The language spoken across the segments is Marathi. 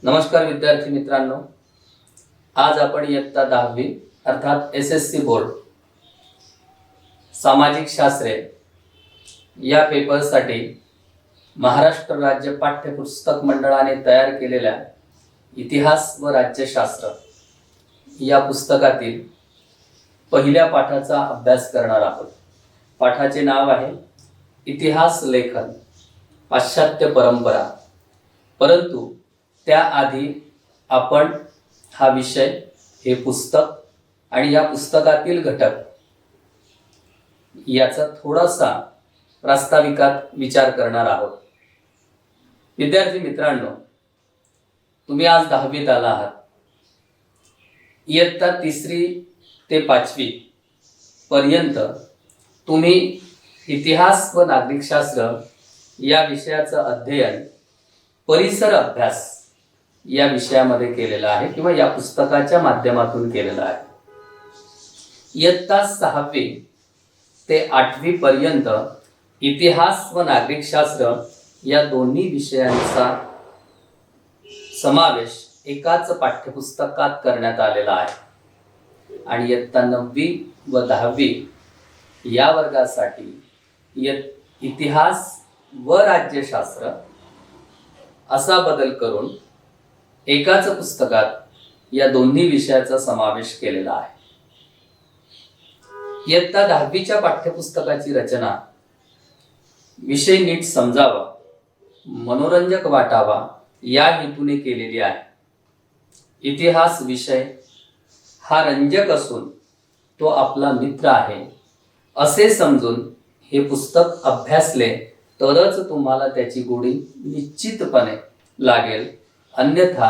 नमस्कार विद्यार्थी मित्रांनो, आज आपण इयत्ता 10वी अर्थात SSC बोर्ड सामाजिक शास्त्रे या पेपरसाठी महाराष्ट्र राज्य पाठ्यपुस्तक मंडळाने तयार केलेल्या इतिहास व राज्यशास्त्र या पुस्तकातील पहिल्या पाठाचा अभ्यास करणार आहोत। पाठाचे नाव आहे इतिहास लेखन पाश्चात्य परंपरा। परंतु त्याआधी आपण हा विषय, हे पुस्तक आणि या पुस्तकातील घटक याचा थोडासा प्रास्ताविकात विचार करणार आहोत। विद्यार्थी मित्रांनो, तुम्ही आज 10वीत आला आहात। इयत्ता 3री ते 5वी पर्यंत तुम्ही इतिहास व नागरिकशास्त्र या विषयाचं अध्ययन परिसर अभ्यास या विषयामध्ये केलेला आहे किंवा या पुस्तकाच्या माध्यमातून केलेला आहे। इयत्ता 6वी ते 8वी पर्यंत इतिहास व नागरिकशास्त्र या दोन्ही विषयांचा समावेश एकाच पाठ्यपुस्तकात करण्यात आलेला आहे। आणि इयत्ता 9वी व 10वी या वर्गासाठी इतिहास व राज्यशास्त्र असा बदल करून एकाच पुस्तकात या दोन्ही विषयाचा समावेश केलेला आहे। इयत्ता 10वीच्या पाठ्यपुस्तकाची रचना विषय नीट समजावा, मनोरंजक वाटावा या हेतूने केलेली आहे। इतिहास विषय हा रंजक असून तो आपला मित्र आहे असे समजून हे पुस्तक अभ्यासले तरच तुम्हाला त्याची गोडी निश्चितपणे लागेल। अन्यथा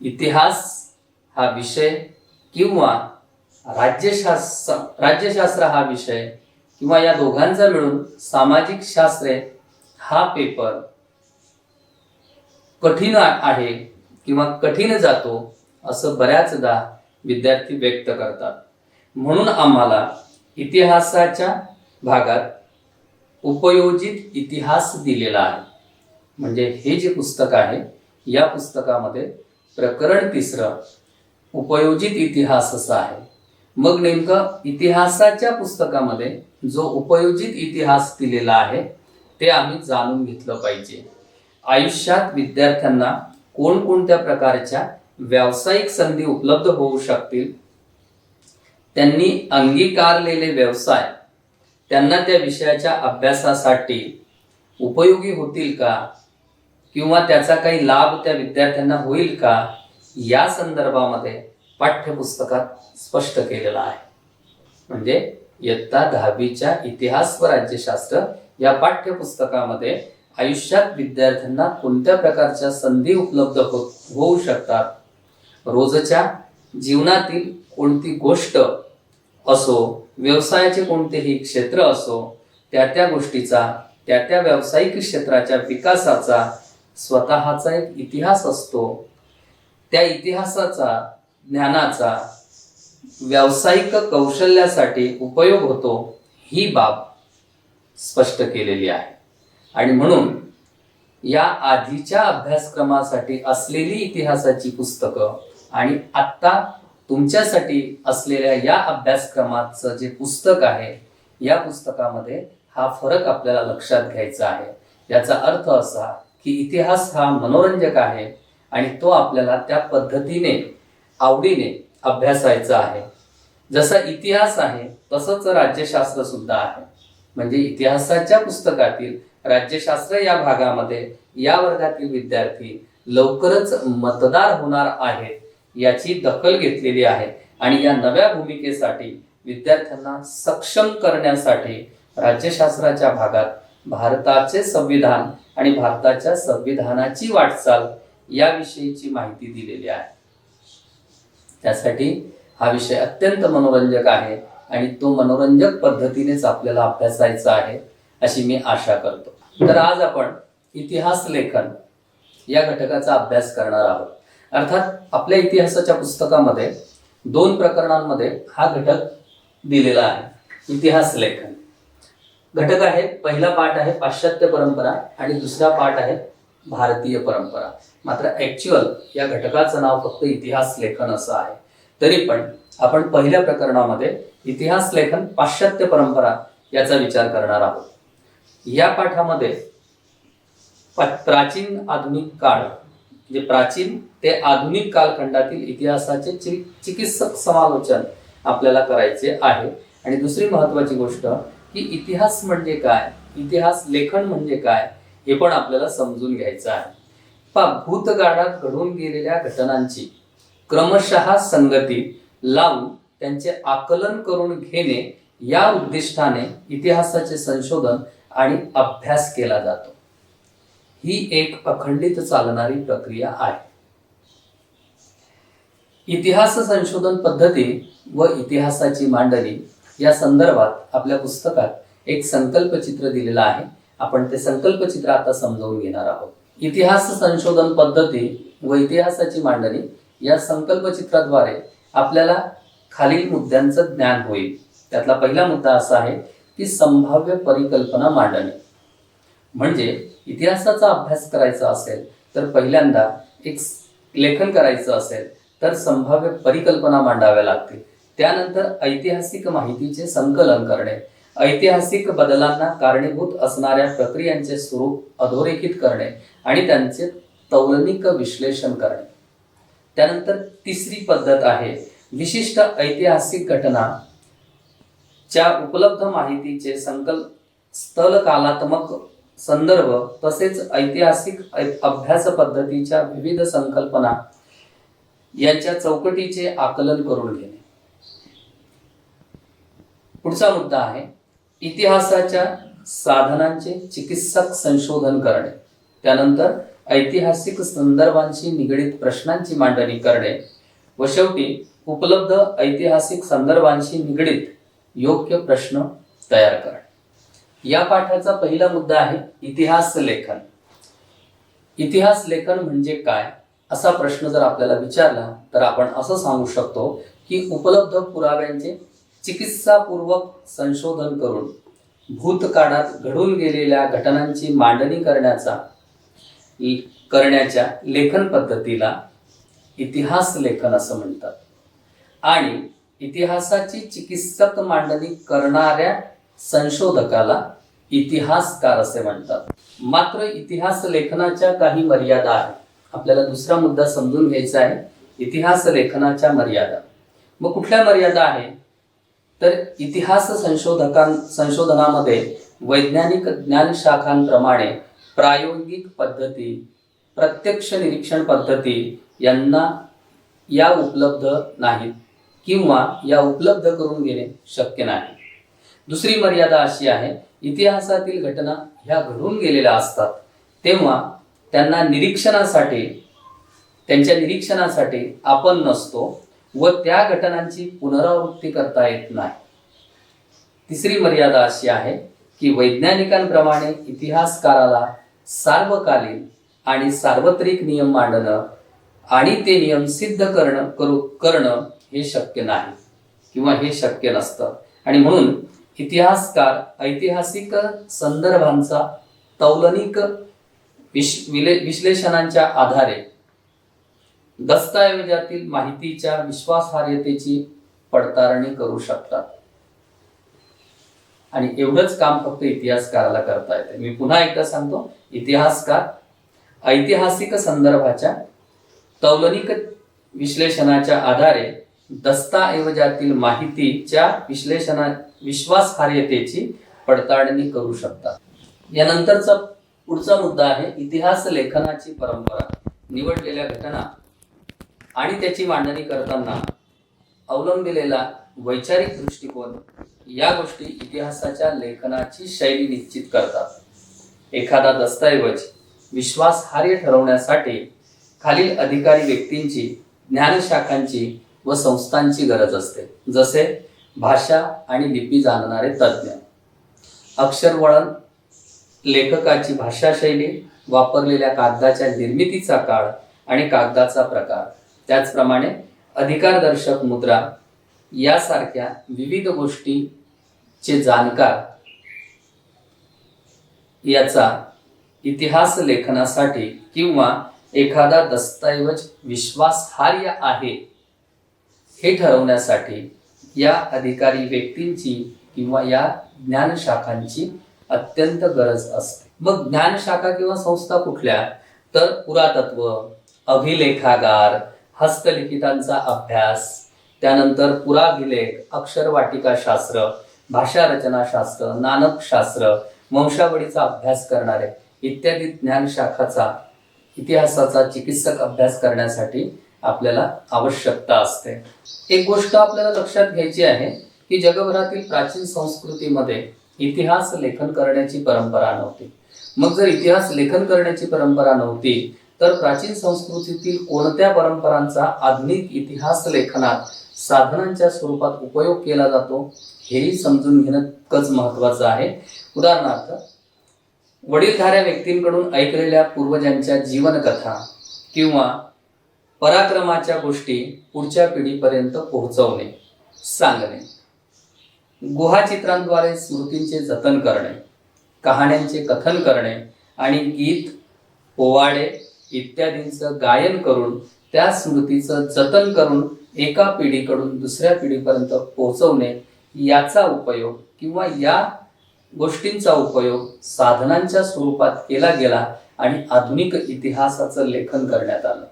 इतिहास हा विषय किंवा राज्यशास्त्र हा विषय किंवा या दोघांचा मिळून सामाजिक शास्त्रे हा पेपर कठीण आहे किंवा कठीण जातो असं बऱ्याचदा विद्यार्थी व्यक्त करतात। म्हणून आम्हाला इतिहासाच्या भागात उपयोजित इतिहास दिलेला आहे। म्हणजे हे जे पुस्तक आहे या पुस्तकामध्ये प्रकरण 3 उपयोजित इतिहास असं आहे। मग नेमकं इतिहासाच्या पुस्तकामध्ये जो उपयोजित इतिहास दिलेला आहे ते आम्ही जाणून घेतलं पाहिजे। आयुष्यात विद्यार्थ्यांना कोणकोणत्या प्रकारच्या व्यावसायिक संधी उपलब्ध होऊ शकतील, त्यांनी अंगीकारलेले व्यवसाय त्यांना त्या विषयाच्या अभ्यासासाठी उपयोगी होतील का किंवा त्याचा काही लाभ त्या विद्यार्थ्यांना होईल का, या संदर्भामध्ये पाठ्यपुस्तकात स्पष्ट केलेला आहे। म्हणजे इयत्ता 10वीच्या इतिहास व राज्यशास्त्र या पाठ्यपुस्तकामध्ये आयुष्यात विद्यार्थ्यांना कोणत्या प्रकारच्या संधी उपलब्ध होऊ शकतात, रोजच्या जीवनातील कोणती गोष्ट असो, व्यवसायाचे कोणतेही क्षेत्र असो, त्या गोष्टीचा त्या व्यावसायिक क्षेत्राच्या विकासाचा स्वतःचा एक इतिहास असतो। त्या इतिहासाचा, ज्ञानाचा व्यावसायिक कौशल्यासाठी उपयोग होतो, ही बाब स्पष्ट केलेली आहे। आणि म्हणून या आधीच्या अभ्यासक्रमासाठी असलेली इतिहासाची पुस्तकं आणि आत्ता तुमच्यासाठी असलेल्या या अभ्यासक्रमाचं जे पुस्तक आहे या पुस्तकामध्ये हा फरक आपल्याला लक्षात घ्यायचा आहे। याचा अर्थ असा की इतिहास हा मनोरंजक आहे आणि तो आपल्याला त्या पद्धतीने आवडीने अभ्यासायचा आहे। जसा इतिहास आहे तसंच राज्यशास्त्र सुद्धा आहे। म्हणजे इतिहासाच्या पुस्तकातील राज्यशास्त्र या भागामध्ये या वर्गातील विद्यार्थी लवकरच मतदार होणार आहेत याची दखल घेतलेली आहे। आणि या नव्या भूमिकेसाठी विद्यार्थ्यांना सक्षम करण्यासाठी राज्यशास्त्राच्या भागात भारताचे संविधान आणि भारताच्या संविधानाची वाटचाल याविषयीची माहिती दिलेली आहे। त्यासाठी हा विषय अत्यंत मनोरंजक आहे आणि तो मनोरंजक पद्धतीनेच आपल्याला अभ्यासायचा आहे अशी मी आशा करतो। तर आज आपण इतिहास लेखन या घटकाचा अभ्यास करणार आहोत। अर्थात आपल्या इतिहासाच्या पुस्तकामध्ये 2 प्रकरणांमध्ये हा घटक दिलेला आहे, इतिहास लेखन। घटक आहे, पहिला पाठ आहे पाश्चात्य परंपरा आणि दुसरा पाठ आहे भारतीय परंपरा. मात्र ॲक्च्युअल या घटकाचं नाव फक्त इतिहास लेखन असं आहे. तरी पण आपण पहिल्या प्रकरणामध्ये इतिहास लेखन पाश्चात्य परंपरा याचा विचार करणार आहोत. या पाठामध्ये प्राचीन आधुनिक काळ, जे प्राचीन ते आधुनिक कालखंडातील इतिहासाचे चिकित्सक समालोचन आपल्याला करायचे आहे. आणि दुसरी महत्वाची गोष्ट की इतिहास म्हणजे काय, इतिहास लेखन म्हणजे काय हे पण आपल्याला समजून घ्यायचं आहे. भूतकाळात घडून गेलेल्या घटनांची क्रमशः संगती लावून त्यांचे आकलन करून घेणे या उद्दिष्टाने इतिहासाचे संशोधन आणि अभ्यास केला जातो. ही एक अखंडित चालणारी प्रक्रिया आहे. इतिहास संशोधन पद्धती व इतिहासाची मांडणी या संदर्भात आपल्या पुस्तकात एक संकल्पचित्र दिलेलं आहे. आपण ते संकल्पचित्र आता समजावून घेणार आहोत. इतिहास संशोधन पद्धती व इतिहासाची मांडणी या संकल्पचित्राद्वारे आपल्याला खालील मुद्द्यांचं ज्ञान होईल. त्यातला पहिला मुद्दा असा आहे की संभाव्य परिकल्पना मांडणे. म्हणजे इतिहासाचा अभ्यास करायचा असेल तर पहिल्यांदा एक लेखन करायचं असेल तर संभाव्य परिकल्पना मांडाव्या लागतील. त्यानंतर ऐतिहासिक माहितीचे संकलन करणे, ऐतिहासिक बदलांना कारणीभूत असणाऱ्या प्रक्रियांचे स्वरूप अधोरेखित करणे आणि त्यांचे तौलनिक विश्लेषण करणे. त्यानंतर तिसरी पद्धत आहे विशिष्ट ऐतिहासिक घटना च्या उपलब्ध माहितीचे स्थलकालात्मक संदर्भ तसेच ऐतिहासिक अभ्यास पद्धतीच्या विविध संकल्पना यांच्या चौकटीचे आकलन करून घेणे. पुढचा मुद्दा आहे इतिहासाच्या साधनांचे चिकित्सक संशोधन करणे. त्यानंतर ऐतिहासिक संदर्भांशी निगडीत प्रश्नांची मांडणी करणे व शेवटी उपलब्ध ऐतिहासिक संदर्भांशी निगडीत योग्य प्रश्न तयार करणे. या पाठाचा पहिला मुद्दा आहे इतिहास लेखन. इतिहास लेखन म्हणजे काय असा प्रश्न जर आपल्याला विचारला तर आपण असं सांगू शकतो की उपलब्ध पुराव्यांचे चिकित्सापूर्वक संशोधन करून भूतकाळात घडून गेलेल्या घटनांची मांडणी करण्याच्या लेखन पद्धतीला इतिहास लेखन असं म्हणतात. आणि इतिहासाची चिकित्सक मांडणी करणाऱ्या संशोधकाला इतिहासकार असे म्हणतात. मात्र इतिहास लेखनाच्या काही मर्यादा आहेत. आपल्याला दुसरा मुद्दा समजून घ्यायचा आहे इतिहास लेखनाच्या मर्यादा. मग कुठल्या मर्यादा आहेत तर इतिहास संशोधनामध्ये वैज्ञानिक ज्ञानशाखांप्रमाणे प्रायोगिक पद्धती, प्रत्यक्ष निरीक्षण पद्धती या उपलब्ध नाहीत किंवा या उपलब्ध करून घेणे शक्य नाही. दुसरी मर्यादा अशी आहे इतिहासातील घटना ह्या घडून गेलेल्या असतात तेव्हा त्यांच्या निरीक्षणासाठी आपण नसतो व त्या घटनांची पुनरावृत्ती करता येत नाही. तिसरी मर्यादा अशी आहे की वैज्ञानिकांप्रमाणे इतिहासकाराला सार्वकालीन आणि सार्वत्रिक नियम मांडणं आणि ते नियम सिद्ध करणं हे शक्य नाही किंवा हे शक्य नसतं. आणि म्हणून इतिहासकार ऐतिहासिक संदर्भांचा तौलनिक विश्लेषणांच्या आधारे दस्तऐवजातील माहितीच्या विश्वासार्हतेची पडताळणी करू शकतात. आणि एवढंच काम फक्त इतिहासकाराला करता येते. मी पुन्हा एकदा सांगतो, इतिहासकार ऐतिहासिक संदर्भाच्या तौलनिक विश्लेषणाच्या आधारे दस्तऐवजातील माहितीच्या विश्वासार्हतेची पडताळणी करू शकतात. यानंतरचा पुढचा मुद्दा आहे इतिहास लेखनाची परंपरा. निवडलेल्या घटना आणि त्याची मांडणी करताना अवलंबिलेला वैचारिक दृष्टिकोन या गोष्टी इतिहासाच्या लेखनाची शैली निश्चित करतात. एखादा दस्तऐवज विश्वासार्ह ठरवण्यासाठी खालील अधिकारी व्यक्तींची, ज्ञानशाखांची व संस्थांची गरज असते. जसे भाषा आणि लिपी जाणणारे तज्ज्ञ, अक्षरवळण, लेखकाची भाषाशैली, वापरलेल्या कागदाच्या निर्मितीचा काळ आणि कागदाचा प्रकार, त्याचप्रमाणे अधिकारदर्शक मुद्रा यासारख्या विविध गोष्टीचे जाणकार याचा इतिहास लेखनासाठी किंवा एखादा दस्तऐवज विश्वासार्ह आहे हे ठरवण्यासाठी या अधिकारी व्यक्तींची किंवा या ज्ञानशाखांची अत्यंत गरज असते. मग ज्ञानशाखा किंवा संस्था कुठल्या? तर पुरातत्व, अभिलेखागार, हस्तलिखितांचा अभ्यास, त्यानंतर पुराभिलेख, अक्षरवाटिकाशास्त्र, भाषा रचनाशास्त्र, नाणकशास्त्र, वंशावळीचा अभ्यास करणारे इत्यादी ज्ञानशाखाचा इतिहासाचा चिकित्सक अभ्यास करण्यासाठी आपल्याला आवश्यकता असते. एक गोष्ट आपल्याला लक्षात घ्यायची आहे की जगभरातील प्राचीन संस्कृतीमध्ये इतिहास लेखन करण्याची परंपरा नव्हती. मग जर इतिहास लेखन करण्याची परंपरा नव्हती तर प्राचीन संस्कृतीतील कोणत्या परंपरांचा आधुनिक इतिहास लेखनात साधनांच्या स्वरूपात उपयोग केला जातो हेही समजून घेणं तितकंच महत्त्वाचं आहे. उदाहरणार्थ, वडीलधाऱ्या व्यक्तींकडून ऐकलेल्या पूर्वजांच्या जीवनकथा किंवा पराक्रमाच्या गोष्टी पुढच्या पिढीपर्यंत पोहोचवणे, सांगणे, गुहाचित्रांद्वारे स्मृतींचे जतन करणे, कहाण्यांचे कथन करणे आणि गीत, पोवाडे इत्यादींचं गायन करून त्या स्मृतीचं जतन करून एका पिढीकडून दुसऱ्या पिढीपर्यंत पोहोचवणे, याचा उपयोग किंवा या गोष्टींचा उपयोग साधनांच्या स्वरूपात केला गेला आणि आधुनिक इतिहासाचं लेखन करण्यात आलं.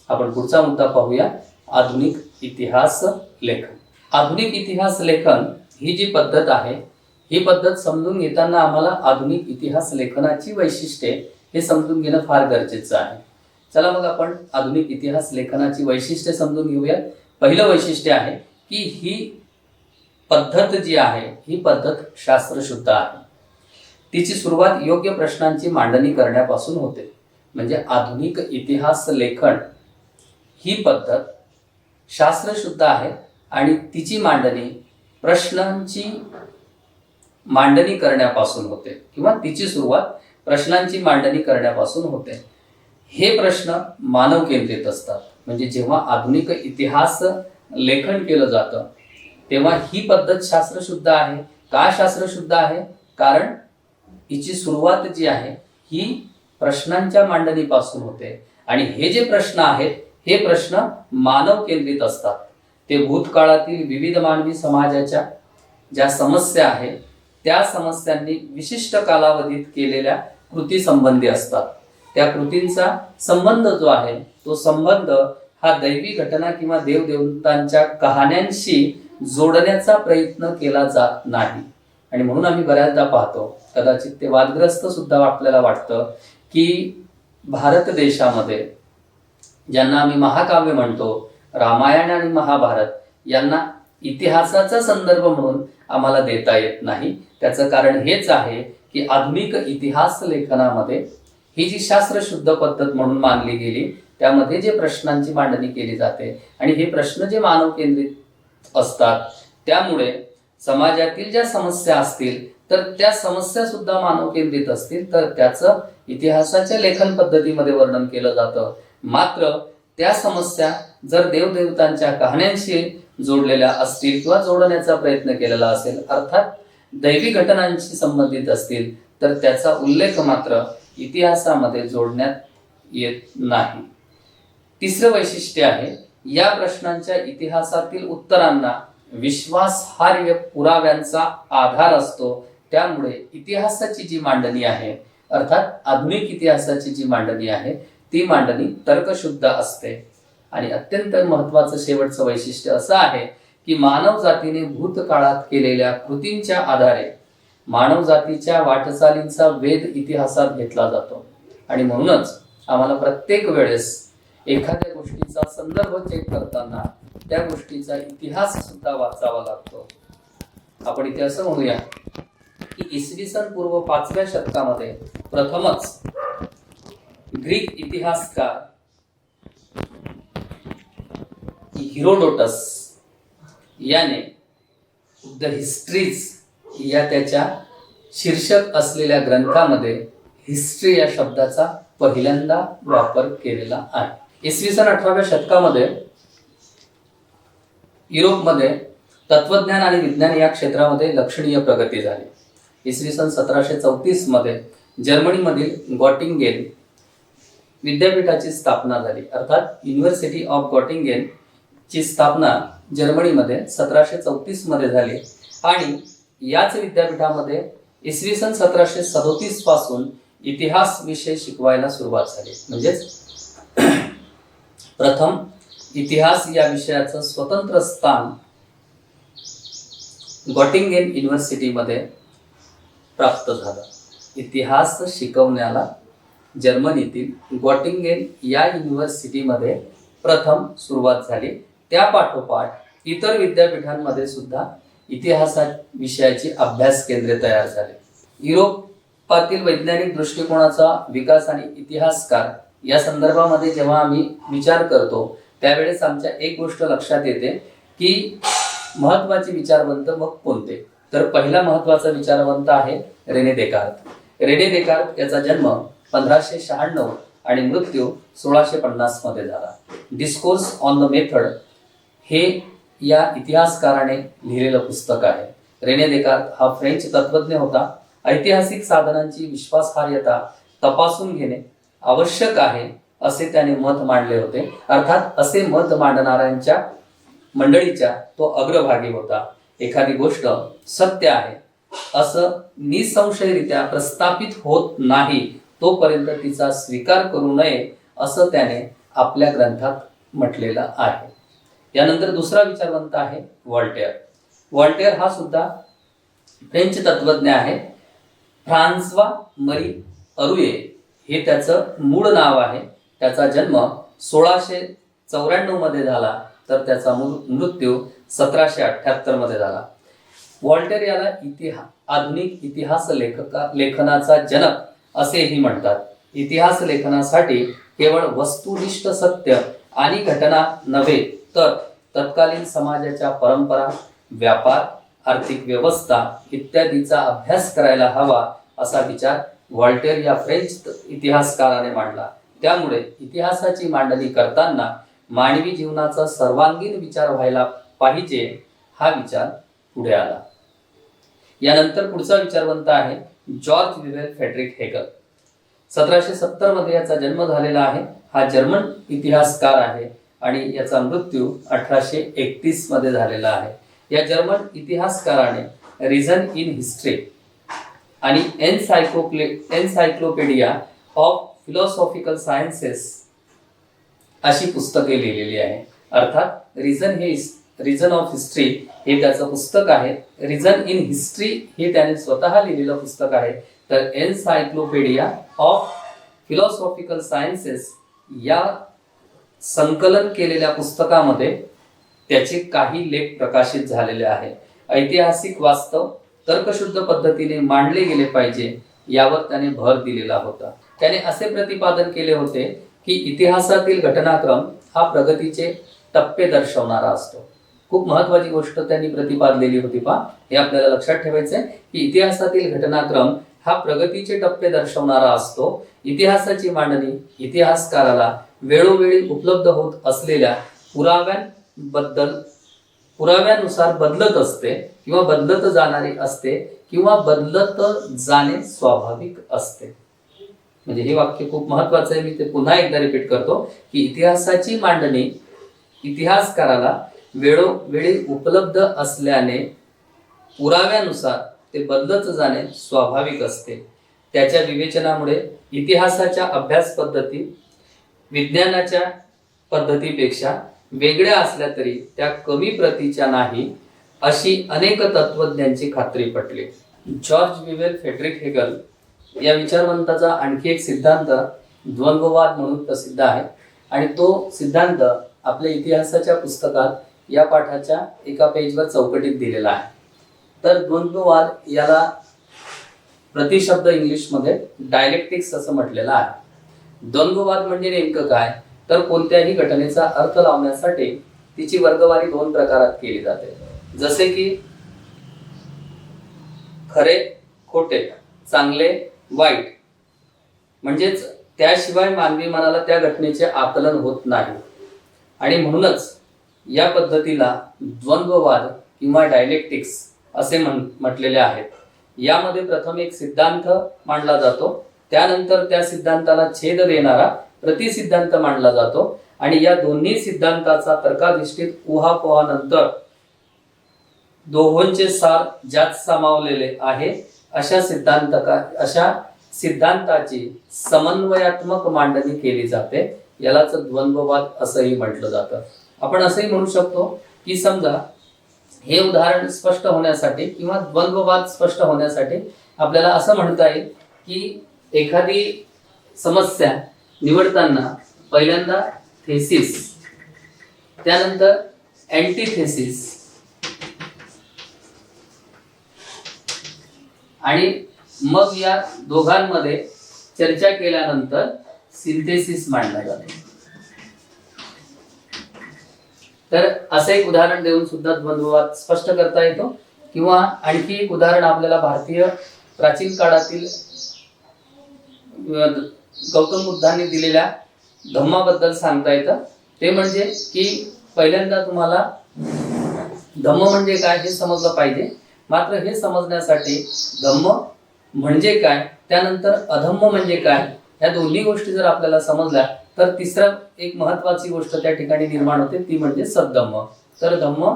आपण पुढचा मुद्दा पाहूया, आधुनिक इतिहास लेखन. आधुनिक इतिहास लेखन ही जी पद्धत आहे, ही पद्धत समजून घेताना आम्हाला आधुनिक इतिहास लेखनाची वैशिष्ट्ये हे समजून घेणं फार गरजेचं आहे. चला मग आपण आधुनिक इतिहास लेखनाची वैशिष्ट्ये समजून घेऊया. पहिलं वैशिष्ट्य आहे की ही पद्धत जी आहे ही पद्धत शास्त्रशुद्ध आहे. तिची सुरुवात योग्य प्रश्नांची मांडणी करण्यापासून होते. म्हणजे आधुनिक इतिहास लेखन ही पद्धत शास्त्रशुद्ध आहे आणि तिची मांडणी प्रश्नांची मांडणी करण्यापासून होते किंवा तिची सुरुवात प्रश्नांची मांडणी करण्यापासून होते. हे प्रश्न मानव केंद्रित असतात. म्हणजे जेव्हा आधुनिक इतिहास लेखन केलं जातं तेव्हा ही पद्धत शास्त्रशुद्ध आहे. का शास्त्रशुद्ध आहे? कारण हिची सुरुवात जी आहे ही प्रश्नांच्या मांडणीपासून होते आणि हे जे प्रश्न आहेत हे प्रश्न मानव केंद्रित असतात. ते भूतकाळातील विविध मानवी समाजाच्या ज्या समस्या आहेत त्या समस्यांनी विशिष्ट कालावधीत केलेल्या कृती संबंधी असतात. त्या कृतींचा संबंध जो आहे तो संबंध हा दैवी घटना किंवा देवदेवतांच्या कहाण्यांशी जोडण्याचा प्रयत्न केला जात नाही. आणि म्हणून आम्ही बऱ्याचदा पाहतो, कदाचित ते वादग्रस्त सुद्धा आपल्याला वाटतं, की भारत देशामध्ये ज्यांना आम्ही महाकाव्य म्हणतो, रामायण आणि महाभारत, यांना इतिहासाचा संदर्भ म्हणून आम्हाला देता येत नाही. त्याचं कारण हेच आहे की आधुनिक इतिहास लेखनामध्ये ही जी शास्त्रशुद्ध पद्धत म्हणून मानली गेली त्यामध्ये जे प्रश्नांची मांडणी केली जाते आणि हे प्रश्न जे मानव केंद्रित असतात त्यामुळे समाजातील ज्या समस्या असतील तर त्या समस्या सुद्धा मानव केंद्रित असतील तर त्याचं इतिहासाच्या लेखन पद्धतीमध्ये वर्णन केलं जातं. मात्र त्या समस्या जर देवदेवतांच्या कहाण्यांशी जोडलेल्या असतील किंवा जोडण्याचा प्रयत्न केलेला असेल, अर्थात दैवी घटनांशी संबंधित असतील, तर त्याचा उल्लेख मात्र इतिहासामध्ये जोडण्यात येत नाही. तिसरं वैशिष्ट्य आहे, या प्रश्नांच्या इतिहासातील उत्तरांना विश्वासार्ह पुराव्यांचा आधार असतो. त्यामुळे इतिहासाची जी मांडणी आहे, अर्थात आधुनिक इतिहासाची जी मांडणी आहे ती मांडणी तर्कशुद्ध असते. आणि अत्यंत महत्त्वाचं शेवटचं वैशिष्ट्य असं आहे की मानव जातीने भूतकाळात केलेल्या कृतींच्या आधारे मानव जातीच्या वाटचालींचा वेध इतिहासात घेतला जातो. आणि म्हणूनच आम्हाला प्रत्येक वेळेस एखाद्या गोष्टीचा संदर्भ चेक करताना त्या गोष्टीचा इतिहास सुद्धा वाचावा लागतो. आपण इथे असं म्हणूया की इसवी सन पूर्व 5व्या शतकामध्ये प्रथमच ग्रीक इतिहासकार हिरोडोटस याने द हिस्ट्रीज या त्याच्या शीर्षक असलेल्या ग्रंथामध्ये हिस्ट्री या शब्दाचा पहिल्यांदा वापर केलेला आहे. इसवी सन 18व्या शतकामध्ये युरोपमध्ये तत्वज्ञान आणि विज्ञान या क्षेत्रामध्ये लक्षणीय प्रगती झाली. इसवी सन 1734 मध्ये जर्मनीमधील गॉटिंगेन विद्यापीठाची स्थापना झाली. अर्थात युनिव्हर्सिटी ऑफ गॉटिंगेन ची स्थापना जर्मनीमध्ये 1734 मध्ये झाली आणि याच विद्यापीठामध्ये इसवी सन 1737 पासून इतिहास विषय शिकवायला सुरुवात झाली. म्हणजेच प्रथम इतिहास या विषयाचं स्वतंत्र स्थान गॉटिंगेन युनिव्हर्सिटीमध्ये प्राप्त झालं. इतिहास शिकवण्याला जर्मनीतील गॉटिंगेन या युनिव्हर्सिटीमध्ये प्रथम सुरुवात झाली. त्या पाठोपाठ इतर विद्यापीठांमध्ये सुद्धा इतिहासा विषयाची अभ्यास केंद्रे तयार झाली. युरोपातील वैज्ञानिक दृष्टिकोनाचा विकास आणि इतिहासकार या संदर्भामध्ये जेव्हा आम्ही विचार करतो त्यावेळेस आमच्या एक गोष्ट लक्षात येते की महत्वाचे विचारवंत मग कोणते. तर पहिला महत्वाचा विचारवंत आहे रेने देकार्त. रेने देकार्त याचा जन्म 1596 आणि मृत्यू 1650 मध्ये झाला. डिस्कोर्स ऑन द मेथड हे या इतिहासकाराने लिहिलेलं पुस्तक आहे. रेने देकार्त हा फ्रेंच तत्वज्ञ होता. ऐतिहासिक साधनांची विश्वासार्हता तपासून घेणे आवश्यक आहे असे त्याने मत मांडले होते. अर्थात असे मत मांडणाऱ्यांच्या मंडळीच्या तो अग्रभागी होता. एखादी गोष्ट सत्य आहे असं निसंशयरित्या प्रस्थापित होत नाही तोपर्यंत तिचा स्वीकार करू नये असं त्याने आपल्या ग्रंथात म्हटलेलं आहे. यानंतर दुसरा विचारवंत आहे व्हॉल्टेअर. व्हॉल्टेअर हा सुद्धा फ्रेंच तत्वज्ञ आहे. फ्रान्सवा मरी अरुये हे त्याचं मूळ नाव आहे. त्याचा जन्म 1694 मध्ये झाला तर त्याचा मृत्यू 1778 मध्ये झाला. व्हॉल्टेअर याला आधुनिक इतिहास लेखनाचा जनक असेही म्हणतात. इतिहास लेखनासाठी केवळ वस्तुनिष्ठ सत्य आणि घटना नव्हे तर तत्कालीन समाजाच्या परंपरा, व्यापार, आर्थिक व्यवस्था इत्यादीचा अभ्यास करायला हवा असा विचार व्हॉल्टेअर या फ्रेंच इतिहासकाराने मांडला. त्यामुळे इतिहासाची मांडणी करताना मानवी जीवनाचा सर्वांगीण विचार व्हायला पाहिजे हा विचार पुढे आला. यानंतर पुढचा विचारवंत आहे जॉर्ज विवेल फ्रेडरिक हेगल. 1770 मध्ये याचा जन्म झालेला आहे. हा जर्मन इतिहासकार आहे आणि याचा मृत्यू 1831 मध्ये झालेला आहे. या जर्मन इतिहासकाराने रिझन इन हिस्ट्री आणि एनसायक्लोपीडिया ऑफ फिलॉसॉफिकल सायन्सेस अशी पुस्तके लिहिलेली आहे. अर्थात रिझन ऑफ हिस्ट्री हे त्याचं पुस्तक आहे. रिझन इन हिस्ट्री हे त्याने स्वतः लिहिलेलं पुस्तक आहे. तर एनसायक्लोपीडिया ऑफ फिलॉसॉफिकल सायन्सेस या संकलन केलेल्या पुस्तकामध्ये त्याचे काही लेख प्रकाशित झालेले आहे. ऐतिहासिक वास्तव तर्कशुद्ध पद्धतीने मांडले गेले पाहिजे यावर त्याने भर दिलेला होता. त्याने असे प्रतिपादन केले होते की इतिहासातील घटनाक्रम हा प्रगतीचे टप्पे दर्शवणारा असतो. खूप महत्वाची गोष्ट त्यांनी प्रतिपादलेली होती हे आपल्याला लक्षात ठेवायचंय की इतिहासातील घटनाक्रम हा प्रगतीचे टप्पे दर्शवणारा असतो. इतिहासाची मांडणी इतिहासकाराला वेळोवेळी उपलब्ध होत असलेल्या पुराव्यानुसार बदलत असते किंवा बदलत जाणारी असते किंवा बदलत जाणे स्वाभाविक असते. म्हणजे हे वाक्य खूप महत्वाचं आहे. मी ते पुन्हा एकदा रिपीट करतो की इतिहासाची मांडणी इतिहासकाराला वेळोवेळी उपलब्ध असल्याने पुराव्यानुसार ते बदलत जाणे स्वाभाविक असते. त्याच्या विवेचनामुळे इतिहासाच्या अभ्यास पद्धती विज्ञानाच्या पद्धतीपेक्षा वेगळ्या असल्या तरी त्या कमी प्रतीच्या नाही अशी अनेक तत्वज्ञांची खात्री पटली. जॉर्ज विवेल फ्रेडरिक हेगल या विचारवंताचा आणखी एक सिद्धांत द्वंद्ववाद म्हणून प्रसिद्ध आहे आणि तो सिद्धांत आपल्या इतिहासाच्या पुस्तकात या पाठाच्या एका पेजवर चौकटीत दिलेला आहे. तर द्वंद्ववाद याला प्रतिशब्द इंग्लिशमध्ये डायलेक्टिक्स असं म्हटलेलं आहे. द्वंद्ववाद म्हणजे नेमकं काय तर कोणत्याही घटनेचा अर्थ लावण्यासाठी तिची वर्गवारी दोन प्रकारात केली जाते. जसे की खरे खोटे, चांगले वाईट, म्हणजेच त्याशिवाय मानवी मनाला त्या घटनेचे आकलन होत नाही आणि म्हणूनच या पद्धतीला द्वंद्ववाद किंवा डायलेक्टिक्स असे म्हटलेले आहेत. यामध्ये प्रथम एक सिद्धांत मांडला जातो, त्यानंतर त्या सिद्धांताला छेद देणारा प्रतिसिद्धांत मांडला जातो आणि या दोन्ही सिद्धांताचा तर्काधिष्ठित उहापोहानंतर दोहोंचे सार ज्यात सामावलेले आहे अशा सिद्धांताची समन्वयात्मक मांडणी केली जाते. यालाच द्वंद्ववाद असंही म्हटलं जातं. आपण असंही म्हणू शकतो की समजा हे उदाहरण स्पष्ट होण्यासाठी किंवा द्वंद्ववाद स्पष्ट होण्यासाठी आपल्याला असं म्हणता येईल की एखादी समस्या निवडताना पहिल्यांदा थेसिस, त्यानंतर अँटीथेसिस आणि मग या दोघांमध्ये चर्चा केल्यानंतर सिंथेसिस मांडला जातो. तर असं एक उदाहरण देऊन सुद्धा द्वंद्ववाद स्पष्ट करता येतो. किंवा आणखी एक उदाहरण आपल्याला भारतीय प्राचीन काळातील गौतम बुद्धांनी दिलेल्या धम्माबद्दल सांगता येतं. ते म्हणजे की पहिल्यांदा तुम्हाला धम्म म्हणजे काय हे समजलं पाहिजे. मात्र हे समजण्यासाठी धम्म म्हणजे काय, त्यानंतर अधम्म म्हणजे काय, या दोन्ही गोष्टी जर आपल्याला समजल्या तर तिसरा एक महत्वाची गोष्ट त्या ठिकाणी निर्माण होते, ती म्हणजे सद्धम्म. तर धम्म,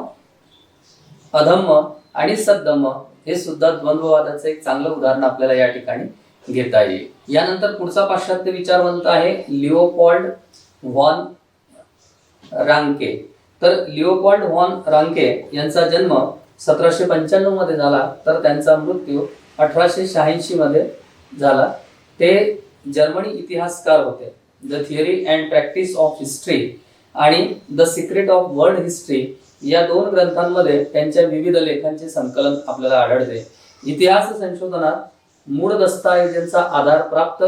अधम्म आणि सद्धम्म हे सुद्धा द्वंद्ववादाचं एक चांगलं उदाहरण आपल्याला या ठिकाणी घेता येईल. यानंतर पुढचा पाश्चात्य विचारवंत आहे लिओपोल्ड व्हॉन रांके. तर लिओपोल्ड व्हॉन रांके यांचा जन्म 1795 मध्ये झाला, तर त्यांचा मृत्यू 1886 मध्ये झाला. ते जर्मनी इतिहासकार होते. The theory and practice of history आणि the secret of world history या दोन ग्रंथांमध्ये त्यांच्या विविध लेखांचे संकलन आपल्याला आढळते. इतिहास संशोधनात मूळ दस्तऐवजांचा आधार प्राप्त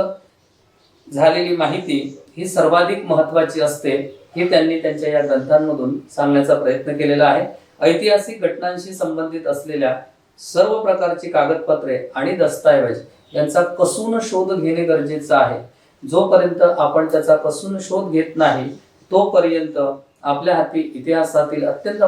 झालेली माहिती ही सर्वाधिक महत्वाची असते, हे त्यांनी त्यांच्या या ग्रंथांमधून सांगण्याचा प्रयत्न केलेला आहे. ऐतिहासिक घटनांशी संबंधित असलेल्या सर्व प्रकारची कागदपत्रे आणि दस्तऐवज यांचा कसून शोध घेणे गरजेचं आहे. जोपर्यंत आपण त्याचा कसून शोध घेत नाही तोपर्यंत आपल्या हाती इतिहासातील अत्यंत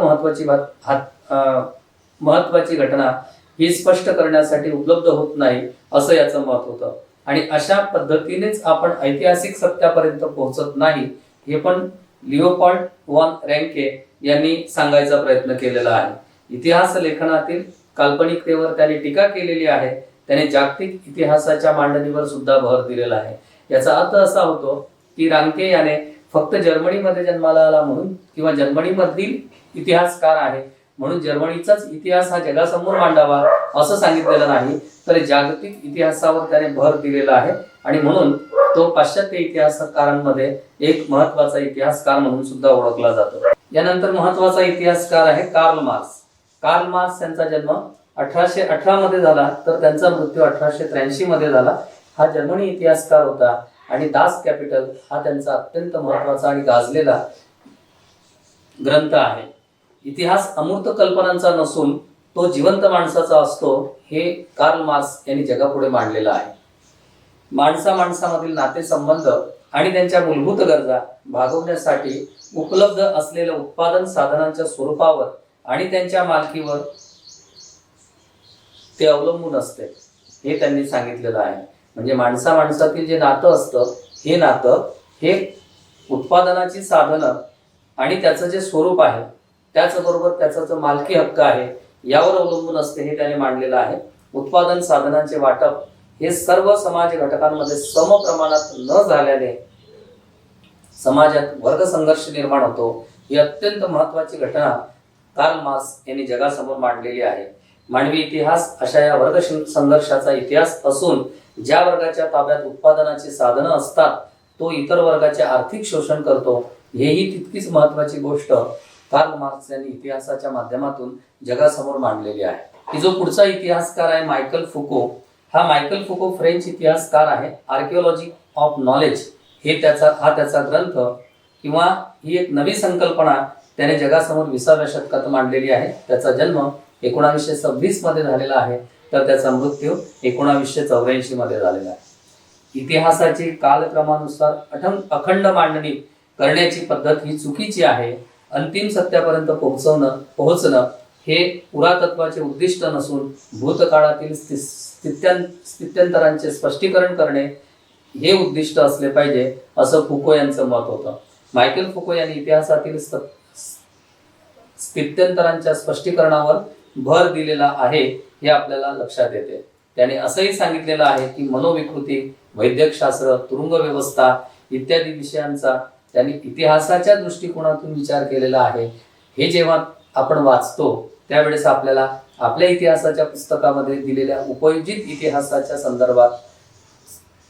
महत्वाची घटना ही स्पष्ट करण्यासाठी उपलब्ध होत नाही, असं याचं मत होतं. आणि अशा पद्धतीनेच आपण ऐतिहासिक सत्यापर्यंत पोहोचत नाही, हे पण लिओपोल्ड व्हॉन रँके यांनी सांगायचा प्रयत्न केलेला आहे. इतिहास लेखनातील काल्पनिकतेवर त्यांनी टीका केलेली आहे. त्याने जागतिक इतिहासाच्या मांडणीवर सुद्धा भर दिलेला आहे. याचा अर्थ असा होतो की रांके याने फक्त जर्मनीमध्ये जन्माला आला म्हणून किंवा जर्मनीमधील इतिहासकार आहे म्हणून जर्मनीचाच इतिहास हा जगासमोर मांडावा असं सांगितलेलं नाही, तर जागतिक इतिहासावर त्याने भर दिलेला आहे आणि म्हणून तो पाश्चात्य इतिहासकारांमध्ये एक महत्वाचा इतिहासकार म्हणून सुद्धा ओळखला जातो. यानंतर महत्वाचा इतिहासकार आहे कार्ल मार्क्स. कार्ल मार्क्स यांचा जन्म 1818 मध्ये झाला, तर त्यांचा मृत्यू 1883 मध्ये झाला. हा जर्मनी इतिहासकार होता आणि दास कॅपिटल हा त्यांचा अत्यंत महत्वाचा आणि गाजलेला ग्रंथ आहे. इतिहास अमूर्त कल्पनांचा नसून तो जिवंत माणसाचा असतो, हे कार्ल मार्क्स यांनी जगापुढे मांडलेलं आहे. माणसामधील नातेसंबंध आणि त्यांच्या मूलभूत गरजा भागवण्यासाठी उपलब्ध असलेल्या उत्पादन साधनांच्या स्वरूपावर आणि त्यांच्या मालकीवर ते अवलंबून असते, हे त्यांनी सांगितलेलं आहे. म्हणजे माणसातील जे नातं असतं, हे नातं हे उत्पादनाची साधनं आणि त्याचं जे स्वरूप आहे त्याचबरोबर त्याचा जो मालकी हक्क आहे यावर अवलंबून असते, हे त्याने मांडलेलं आहे. उत्पादन साधनांचे वाटप हे सर्व समाज घटकांमध्ये सम प्रमाणात न झाल्याने समाजात वर्ग संघर्ष निर्माण होतो. ही अत्यंत महत्वाची घटना कार्ल मार्क्स यांनी जगासमोर मांडलेली आहे. मानवी इतिहास अशा या वर्ग संघर्षाचा इतिहास असून ज्या वर्गाच्या ताब्यात उत्पादनाची साधनं असतात तो इतर वर्गाचे आर्थिक शोषण करतो, हेही तितकीच महत्वाची गोष्ट कार्ल मार्क्स यांनी इतिहासाच्या माध्यमातून जगासमोर मांडलेली आहे. की जो पुढचा इतिहासकार आहे मायकल फुको. हा मायकल फुको फ्रेंच इतिहासकार आहे. आर्किओलॉजी ऑफ नॉलेज हे त्याचा ग्रंथ किंवा ही एक नवी संकल्पना त्याने जगासमोर 20व्या शतकात मांडलेली आहे. त्याचा जन्म 1926 मध्ये झालेला आहे, तर त्याचा मृत्यू 1984 मध्ये झालेला आहे. इतिहासाची कालक्रमानुसार अखंड मांडणी करण्याची पद्धत ही चुकीची आहे. अंतिम सत्यापर्यंत पोहोचणं हे पुरातत्वाचे उद्दिष्ट नसून भूतकाळातील स्थित्यंतरांचे स्पष्टीकरण करणे हे उद्दिष्ट असले पाहिजे, असं फुको यांचं मत होतं. मायकेल फुको यांनी इतिहासातील स्थित्यंतरांच्या स्पष्टीकरणावर भर दिलेला आहे हे आपल्याला लक्षात येते. त्याने असंही सांगितलेलं आहे की मनोविकृती, वैद्यकशास्त्र, तुरुंग व्यवस्था इत्यादी विषयांचा त्यांनी इतिहासाच्या दृष्टिकोनातून विचार केलेला आहे. हे जेव्हा आपण वाचतो त्यावेळेस आपल्याला आपल्या इतिहासाच्या पुस्तकामध्ये दिलेल्या उपयोजित इतिहासाच्या संदर्भात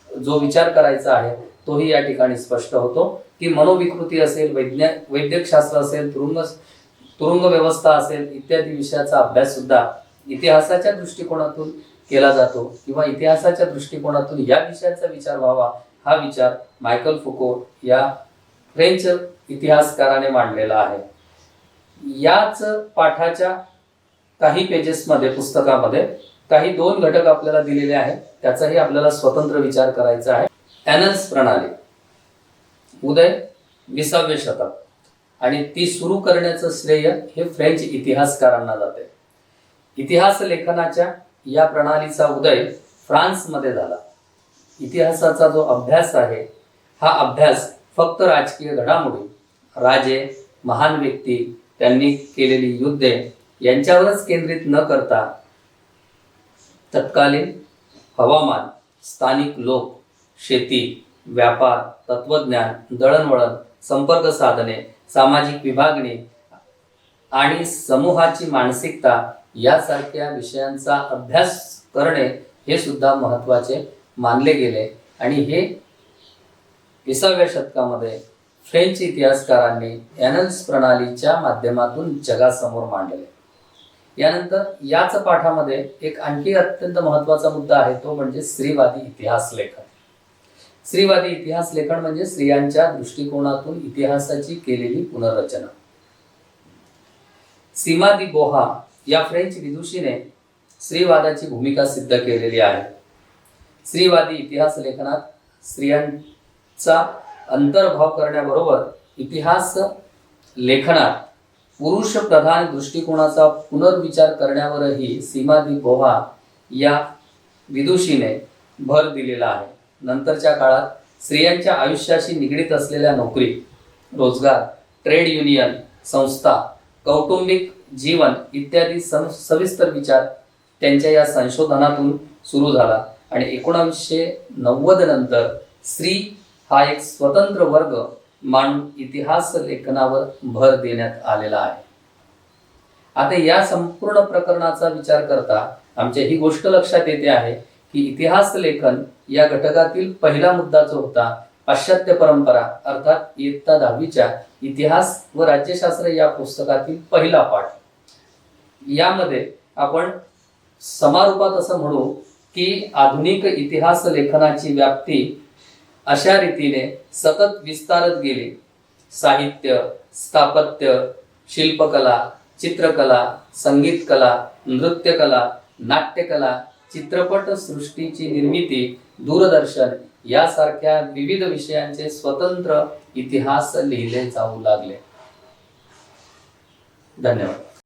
जो विचार करायचा आहे तोही या ठिकाणी स्पष्ट होतो की मनोविकृती असेल, वैद्यकशास्त्र असेल, तुरुंग व्यवस्था असेल इत्यादी विषयाचा अभ्यास सुद्धा इतिहासाच्या दृष्टिकोनातून केला जातो किंवा इतिहासाच्या दृष्टिकोनातून या विषयाचा विचार व्हावा, हा विचार मायकेल फुको या फ्रेंच इतिहासकाराने मांडलेला आहे. याच पाठाच्या काही पेजेसमध्ये पुस्तकामध्ये काही 2 घटक आपल्याला दिलेले आहेत, त्याचाही आपल्याला स्वतंत्र विचार करायचा आहे. ॲनल्स प्रणाली उदय 20वे शतक आणि ती सुरू करण्याचं श्रेय हे फ्रेंच इतिहासकारांना जाते. इतिहास लेखनाच्या या प्रणालीचा उदय फ्रान्समध्ये झाला. इतिहासाचा जो अभ्यास आहे हा अभ्यास फक्त राजकीय घडामोडी, राजे, महान व्यक्ती, त्यांनी केलेली युद्धे यांच्यावरच केंद्रित न करता तत्कालीन हवामान, स्थानिक लोक, शेती, व्यापार, तत्वज्ञान, दळणवळण, संपर्क साधने, सामाजिक विभागणी आणि समूहाची मानसिकता यासारख्या विषयांचा अभ्यास करणे हे सुद्धा महत्त्वाचे मानले गेले आणि हे 20व्या शतकामध्ये फ्रेंच इतिहासकारांनी ॲनल्स प्रणालीच्या माध्यमातून जगासमोर मांडले. यानंतर याच पाठामध्ये एक आणखी अत्यंत महत्त्वाचा मुद्दा आहे, तो म्हणजे स्त्रीवादी इतिहास लेखन. स्त्रीवादी इतिहास लेखन म्हणजे स्त्रियांच्या दृष्टिकोनातून इतिहासाची केलेली पुनर्रचना. सीमा दी बोहा या फ्रेंच विदुषीने स्त्रीवादाची भूमिका सिद्ध केलेली आहे. स्त्रीवादी इतिहास लेखनात स्त्रियांचा अंतर्भाव करण्याबरोबर इतिहास लेखनात पुरुष प्रधान दृष्टिकोनाचा पुनर्विचार करण्यावरही सीमा दी बोहा या विदुषीने भर दिलेला आहे. नंतरच्या काळात स्त्रियांच्या आयुष्याशी निगडीत असलेल्या नोकरी, रोजगार, ट्रेड युनियन संस्था, कौटुंबिक जीवन इत्यादी सविस्तर विचार त्यांच्या या संशोधनातून सुरू झाला आणि 1990 नंतर स्त्री हा एक स्वतंत्र वर्ग मानून इतिहास लेखनावर भर देण्यात आलेला आहे. आता या संपूर्ण प्रकरणाचा विचार करता आमच्या ही गोष्ट लक्षात येते आहे की इतिहास लेखन या घटकातील पहिला मुद्दा जो होता पाश्चात्य परंपरा अर्थात इयत्ता 10वीच्या इतिहास व राज्यशास्त्र या पुस्तकातील पहिला पाठ, यामध्ये आपण समारोपात असं म्हणू की आधुनिक इतिहास लेखनाची व्याप्ती अशा रीतीने सतत विस्तारत गेली. साहित्य, स्थापत्य, शिल्पकला, चित्रकला, संगीतकला, नृत्यकला, नाट्यकला, चित्रपट सृष्टीची निर्मिती, दूरदर्शन यासारख्या विविध विषयांचे स्वतंत्र इतिहास लिहिले जाऊ लागले. धन्यवाद.